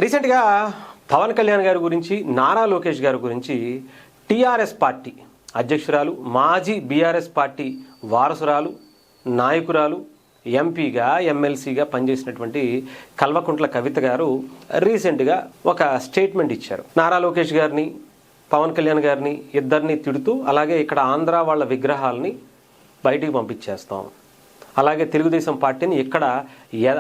రీసెంట్గా పవన్ కళ్యాణ్ గారి గురించి, నారా లోకేష్ గారి గురించి టీఆర్ఎస్ పార్టీ అధ్యక్షురాలు, మాజీ బీఆర్ఎస్ పార్టీ వారసురాలు, నాయకురాలు, ఎంపీగా ఎమ్మెల్సీగా పనిచేసినటువంటి కల్వకుంట్ల కవిత గారు రీసెంట్గా ఒక స్టేట్మెంట్ ఇచ్చారు. నారా లోకేష్ గారిని, పవన్ కళ్యాణ్ గారిని ఇద్దరిని తిడుతూ, అలాగే ఇక్కడ ఆంధ్ర వాళ్ళ విగ్రహాలని బయటికి పంపించేస్తాం, అలాగే తెలుగుదేశం పార్టీని ఇక్కడ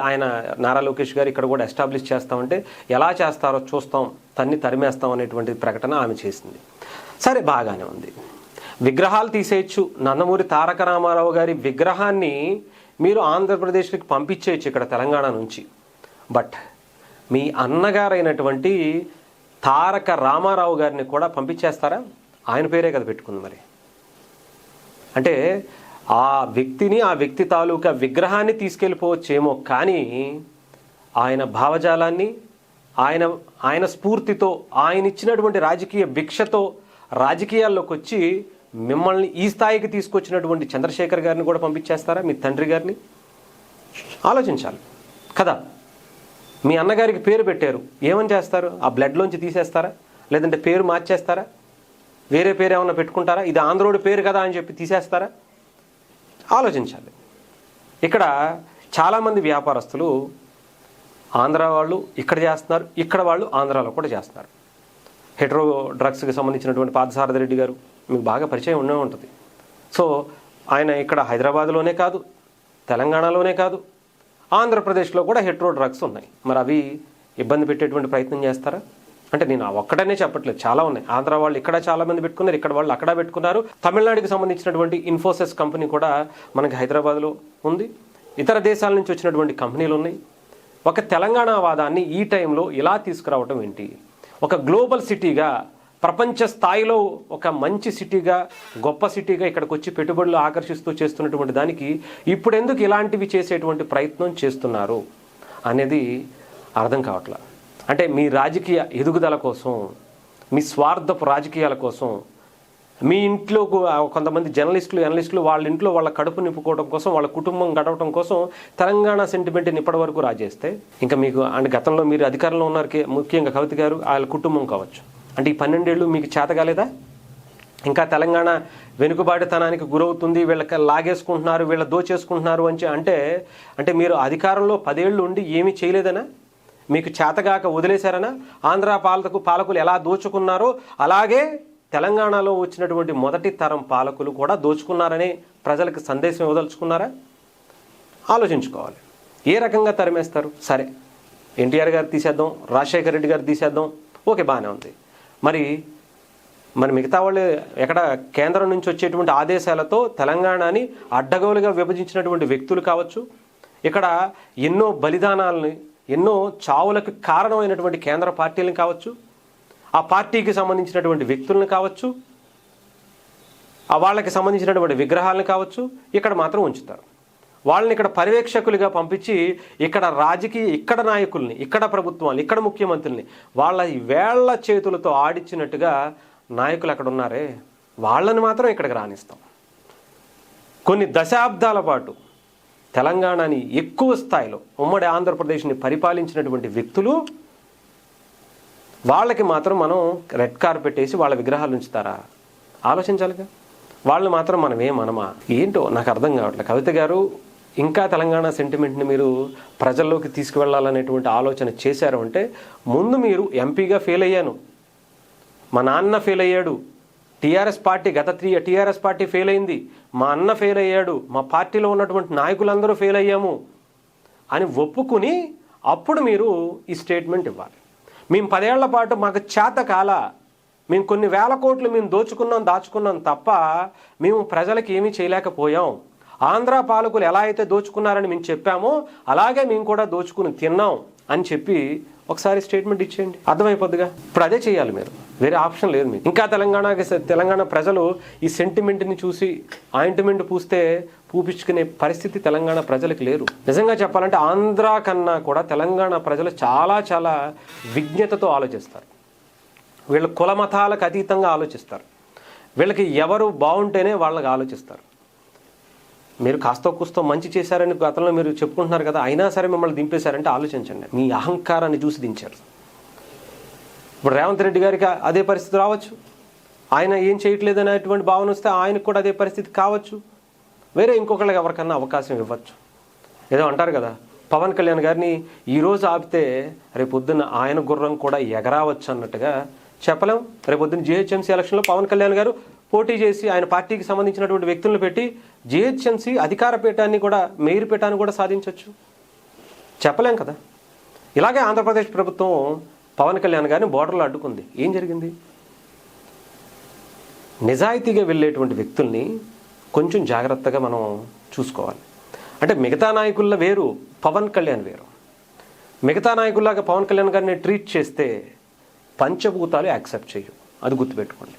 ఆయన నారా లోకేష్ గారు ఇక్కడ కూడా ఎస్టాబ్లిష్ చేస్తామంటే ఎలా చేస్తారో చూస్తాం, తరిమేస్తాం అనేటువంటి ప్రకటన ఆమె చేసింది. సరే, బాగానే ఉంది. విగ్రహాలు తీసేయచ్చు. నందమూరి తారక రామారావు గారి విగ్రహాన్ని మీరు ఆంధ్రప్రదేశ్కి పంపించేయచ్చు ఇక్కడ తెలంగాణ నుంచి. బట్ మీ అన్నగారైనటువంటి తారక రామారావు గారిని కూడా పంపించేస్తారా? ఆయన పేరే కదా పెట్టుకుంది. మరి అంటే ఆ వ్యక్తిని, ఆ వ్యక్తి తాలూకా విగ్రహాన్ని తీసుకెళ్ళిపోవచ్చేమో, కానీ ఆయన భావజాలాన్ని, ఆయన స్ఫూర్తితో, ఆయన ఇచ్చినటువంటి రాజకీయ భిక్షతో రాజకీయాల్లోకి వచ్చి మిమ్మల్ని ఈ స్థాయికి తీసుకొచ్చినటువంటి చంద్రశేఖర్ గారిని కూడా పంపించేస్తారా? మీ తండ్రి గారిని ఆలోచించాలి కదా. మీ అన్నగారికి పేరు పెట్టారు, ఏమని చేస్తారు? ఆ బ్లడ్లోంచి తీసేస్తారా? లేదంటే పేరు మార్చేస్తారా? వేరే పేరు ఏమన్నా పెట్టుకుంటారా? ఇది ఆంధ్రోడి పేరు కదా అని చెప్పి తీసేస్తారా? ఆలోచించాలి. ఇక్కడ చాలామంది వ్యాపారస్తులు ఆంధ్ర వాళ్ళు ఇక్కడ చేస్తున్నారు, ఇక్కడ వాళ్ళు ఆంధ్రాలో కూడా చేస్తున్నారు. హెట్రో డ్రగ్స్కి సంబంధించినటువంటి పార్థసారథి రెడ్డి గారు మీకు బాగా పరిచయం ఉండే ఉంటుంది. సో ఆయన ఇక్కడ హైదరాబాద్లోనే కాదు, తెలంగాణలోనే కాదు, ఆంధ్రప్రదేశ్లో కూడా హెట్రో డ్రగ్స్ ఉన్నాయి. మరి అవి ఇబ్బంది పెట్టేటువంటి ప్రయత్నం చేస్తారా? అంటే నేను ఒక్కడనే చెప్పట్లేదు, చాలా ఉన్నాయి. ఆంధ్ర వాళ్ళు ఇక్కడ చాలా మంది పెట్టుకున్నారు, ఇక్కడ వాళ్ళు అక్కడ పెట్టుకున్నారు. తమిళనాడుకి సంబంధించినటువంటి ఇన్ఫోసిస్ కంపెనీ కూడా మనకి హైదరాబాద్లో ఉంది. ఇతర దేశాల నుంచి వచ్చినటువంటి కంపెనీలు ఉన్నాయి. ఒక తెలంగాణ వాదాన్ని ఈ టైంలో ఇలా తీసుకురావటం ఏంటి? ఒక గ్లోబల్ సిటీగా, ప్రపంచ స్థాయిలో ఒక మంచి సిటీగా, గొప్ప సిటీగా ఇక్కడికి వచ్చి పెట్టుబడులు ఆకర్షిస్తూ చేస్తున్నటువంటి దానికి ఇప్పుడు ఎందుకు ఇలాంటివి చేసేటువంటి ప్రయత్నం చేస్తున్నారు అనేది అర్థం కావట్లేదు. అంటే మీ రాజకీయ ఎదుగుదల కోసం, మీ స్వార్థపు రాజకీయాల కోసం, మీ ఇంట్లో కొంతమంది జర్నలిస్టులు వాళ్ళ ఇంట్లో వాళ్ళ కడుపు నింపుకోవడం కోసం, వాళ్ళ కుటుంబం గడవడం కోసం తెలంగాణ సెంటిమెంట్ని ఇప్పటి వరకు రాజేస్తే ఇంకా మీకు అంటే గతంలో మీరు అధికారంలో ఉన్నారు, ముఖ్యంగా కవిత గారు, వాళ్ళ కుటుంబం కావచ్చు, అంటే ఈ 12 ఏళ్ళు మీకు చేత కాలేదా? ఇంకా తెలంగాణ వెనుకబాటుతనానికి గురవుతుంది, వీళ్ళకి లాగేసుకుంటున్నారు, వీళ్ళ దోచేసుకుంటున్నారు అంటే మీరు అధికారంలో 10 ఏళ్ళు ఉండి ఏమీ చేయలేదనా? మీకు చేతగాక వదిలేశారనా? ఆంధ్ర పాలకులు ఎలా దోచుకున్నారో అలాగే తెలంగాణలో వచ్చినటువంటి మొదటి తరం పాలకులు కూడా దోచుకున్నారనే ప్రజలకు సందేశం ఇవ్వదలుచుకున్నారా? ఆలోచించుకోవాలి. ఏ రకంగా తరిమేస్తారు? సరే, ఎన్టీఆర్ గారు తీసేద్దాం, రాజశేఖర రెడ్డి గారు తీసేద్దాం, ఓకే, బాగానే ఉంది. మరి మిగతా వాళ్ళు ఎక్కడ కేంద్రం నుంచి వచ్చేటువంటి ఆదేశాలతో తెలంగాణని అడ్డగోలుగా విభజించినటువంటి వ్యక్తులు కావచ్చు, ఇక్కడ ఎన్నో బలిదానాలని, ఎన్నో చావులకు కారణమైనటువంటి కేంద్ర పార్టీలను కావచ్చు, ఆ పార్టీకి సంబంధించినటువంటి వ్యక్తులను కావచ్చు, వాళ్ళకి సంబంధించినటువంటి విగ్రహాలను కావచ్చు, ఇక్కడ మాత్రం ఉంచుతారు. వాళ్ళని ఇక్కడ పర్యవేక్షకులుగా పంపించి ఇక్కడ నాయకుల్ని, ఇక్కడ ప్రభుత్వాన్ని, ఇక్కడ ముఖ్యమంత్రుల్ని వాళ్ళ వేళ్ల చేతులతో ఆడించినట్టుగా నాయకులు అక్కడ ఉన్నారే, వాళ్ళని మాత్రం ఇక్కడికి రానిస్తాం. కొన్ని దశాబ్దాల పాటు తెలంగాణని ఎక్కువ స్థాయిలో ఉమ్మడి ఆంధ్రప్రదేశ్ని పరిపాలించినటువంటి వ్యక్తులు, వాళ్ళకి మాత్రం మనం రెడ్ కార్పెట్ వేసి వాళ్ళ విగ్రహాలు ఉంచుతారా? ఆలోచించాలిగా. వాళ్ళు మాత్రం మనమా ఏంటో నాకు అర్థం కావట్లేదు. కవిత గారు ఇంకా తెలంగాణ సెంటిమెంట్ని మీరు ప్రజల్లోకి తీసుకువెళ్ళాలనేటువంటి ఆలోచన చేశారు అంటే, ముందు మీరు ఎంపీగా ఫెయిల్ అయ్యాను, మా నాన్న ఫెయిల్ అయ్యాడు, టీఆర్ఎస్ పార్టీ ఫెయిల్ అయింది, మా అన్న ఫెయిల్ అయ్యాడు, మా పార్టీలో ఉన్నటువంటి నాయకులందరూ ఫెయిల్ అయ్యాము అని ఒప్పుకుని అప్పుడు మీరు ఈ స్టేట్మెంట్ ఇవ్వాలి. మేము 10 ఏళ్ల పాటు మాకు చేత కాల, మేము కొన్ని వేల కోట్లు మేము దాచుకున్నాం తప్ప మేము ప్రజలకు ఏమీ చేయలేకపోయాం. ఆంధ్ర పాలకులు ఎలా అయితే దోచుకున్నారని మేము చెప్పామో అలాగే మేము కూడా దోచుకుని తిన్నాం అని చెప్పి ఒకసారి స్టేట్మెంట్ ఇచ్చేయండి, అర్థమైపోద్దిగా. ఇప్పుడు అదే చేయాలి మీరు, వేరే ఆప్షన్ లేదు మీకు. ఇంకా తెలంగాణ ప్రజలు ఈ సెంటిమెంట్ని చూసి ఆయింట్మెంట్ పూపించుకునే పరిస్థితి తెలంగాణ ప్రజలకు లేరు. నిజంగా చెప్పాలంటే ఆంధ్ర కన్నా కూడా తెలంగాణ ప్రజలు చాలా చాలా విజ్ఞతతో ఆలోచిస్తారు. వీళ్ళు కుల మతాలకు అతీతంగా ఆలోచిస్తారు. వీళ్ళకి ఎవరు బాగుంటేనే వాళ్ళకి ఆలోచిస్తారు. మీరు కాస్తో కూస్తో మంచి చేశారని గతంలో మీరు చెప్పుకుంటున్నారు కదా, అయినా సరే మిమ్మల్ని దింపేశారంటే ఆలోచించండి. మీ అహంకారాన్ని చూసి దించారు. ఇప్పుడు రేవంత్ రెడ్డి గారికి అదే పరిస్థితి రావచ్చు. ఆయన ఏం చేయట్లేదు అనేటువంటి భావన వస్తే ఆయనకు కూడా అదే పరిస్థితి కావచ్చు. వేరే ఇంకొకళ్ళకి ఎవరికన్నా అవకాశం ఇవ్వచ్చు. ఏదో అంటారు కదా, పవన్ కళ్యాణ్ గారిని ఈరోజు ఆపితే రేపొద్దున్న ఆయన గుర్రం కూడా ఎగరావచ్చు అన్నట్టుగా చెప్పలేం. రేపొద్దున్న జిహెచ్ఎంసీ ఎలక్షన్లో పవన్ కళ్యాణ్ గారు పోటీ చేసి ఆయన పార్టీకి సంబంధించినటువంటి వ్యక్తులను పెట్టి జిహెచ్ఎంసీ అధికార పీఠాన్ని కూడా, మేయర్ పీఠాన్ని కూడా సాధించవచ్చు. చెప్పలేం కదా. ఇలాగే ఆంధ్రప్రదేశ్ ప్రభుత్వం పవన్ కళ్యాణ్ గారిని బోర్డర్లో అడ్డుకుంది. ఏం జరిగింది? నిజాయితీగా వెళ్ళేటువంటి వ్యక్తుల్ని కొంచెం జాగ్రత్తగా మనం చూసుకోవాలి. అంటే మిగతా నాయకుల్లో వేరు, పవన్ కళ్యాణ్ వేరు. మిగతా నాయకుల్లాగా పవన్ కళ్యాణ్ గారిని ట్రీట్ చేస్తే పంచభూతాలు యాక్సెప్ట్ చేయవు. అది గుర్తుపెట్టుకోండి.